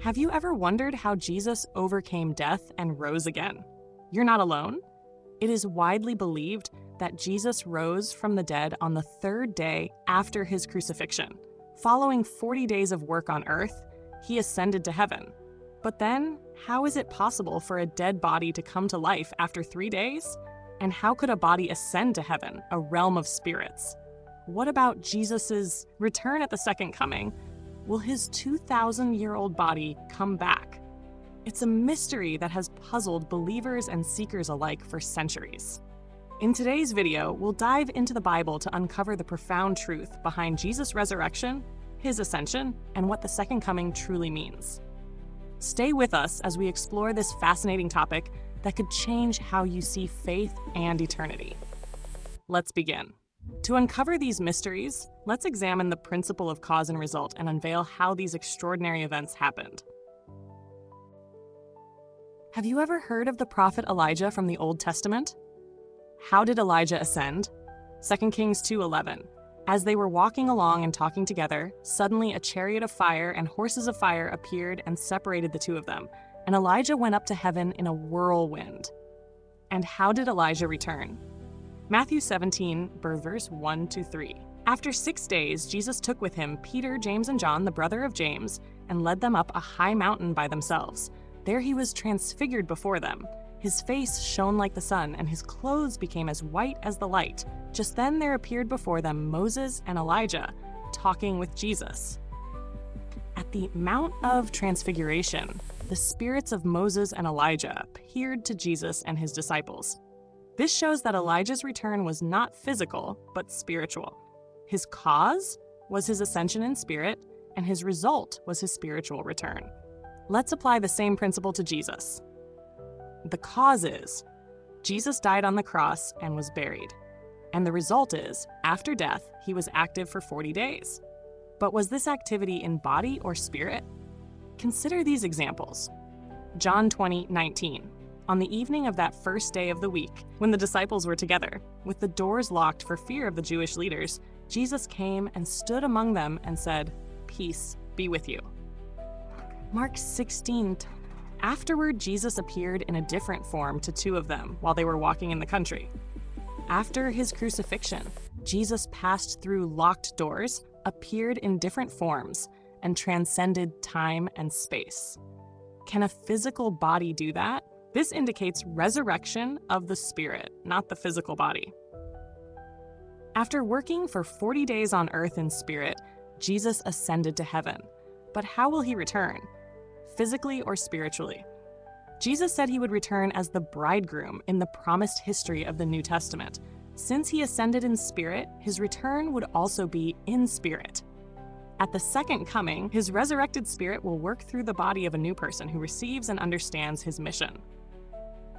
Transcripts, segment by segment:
Have you ever wondered how Jesus overcame death and rose again? You're not alone. It is widely believed that Jesus rose from the dead on the third day after his crucifixion. Following 40 days of work on earth, he ascended to heaven. But then, how is it possible for a dead body to come to life after 3 days? And how could a body ascend to heaven, a realm of spirits? What about Jesus' return at the second coming? Will his 2,000-year-old body come back? It's a mystery that has puzzled believers and seekers alike for centuries. In today's video, we'll dive into the Bible to uncover the profound truth behind Jesus' resurrection, his ascension, and what the second coming truly means. Stay with us as we explore this fascinating topic that could change how you see faith and eternity. Let's begin. To uncover these mysteries, let's examine the principle of cause and result and unveil how these extraordinary events happened. Have you ever heard of the prophet Elijah from the Old Testament? How did Elijah ascend? 2 Kings 2:11. As they were walking along and talking together, suddenly a chariot of fire and horses of fire appeared and separated the two of them, and Elijah went up to heaven in a whirlwind. And how did Elijah return? Matthew 17, verse 1-3. After 6 days, Jesus took with him Peter, James, and John, the brother of James, and led them up a high mountain by themselves. There he was transfigured before them. His face shone like the sun, and his clothes became as white as the light. Just then there appeared before them Moses and Elijah, talking with Jesus. At the Mount of Transfiguration, the spirits of Moses and Elijah appeared to Jesus and his disciples. This shows that Elijah's return was not physical, but spiritual. His cause was his ascension in spirit, and his result was his spiritual return. Let's apply the same principle to Jesus. The cause is, Jesus died on the cross and was buried. And the result is, after death, he was active for 40 days. But was this activity in body or spirit? Consider these examples. John 20:19. On the evening of that first day of the week, when the disciples were together, with the doors locked for fear of the Jewish leaders, Jesus came and stood among them and said, "Peace be with you." Mark 16. Afterward, Jesus appeared in a different form to two of them while they were walking in the country. After his crucifixion, Jesus passed through locked doors, appeared in different forms, and transcended time and space. Can a physical body do that? This indicates resurrection of the spirit, not the physical body. After working for 40 days on earth in spirit, Jesus ascended to heaven. But how will he return? Physically or spiritually? Jesus said he would return as the bridegroom in the promised history of the New Testament. Since he ascended in spirit, his return would also be in spirit. At the second coming, his resurrected spirit will work through the body of a new person who receives and understands his mission.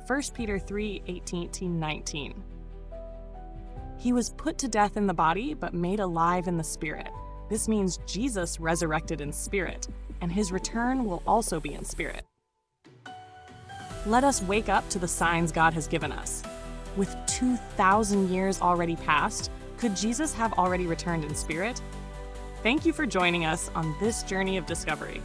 1 Peter 3:18-19. He was put to death in the body, but made alive in the spirit. This means Jesus resurrected in spirit, and his return will also be in spirit. Let us wake up to the signs God has given us. With 2,000 years already passed, could Jesus have already returned in spirit? Thank you for joining us on this journey of discovery.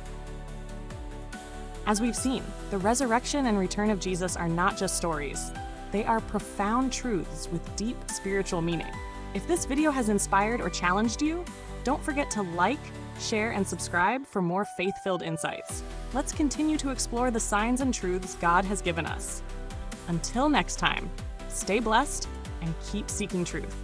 As we've seen, the resurrection and return of Jesus are not just stories. They are profound truths with deep spiritual meaning. If this video has inspired or challenged you, don't forget to like, share, and subscribe for more faith-filled insights. Let's continue to explore the signs and truths God has given us. Until next time, stay blessed and keep seeking truth.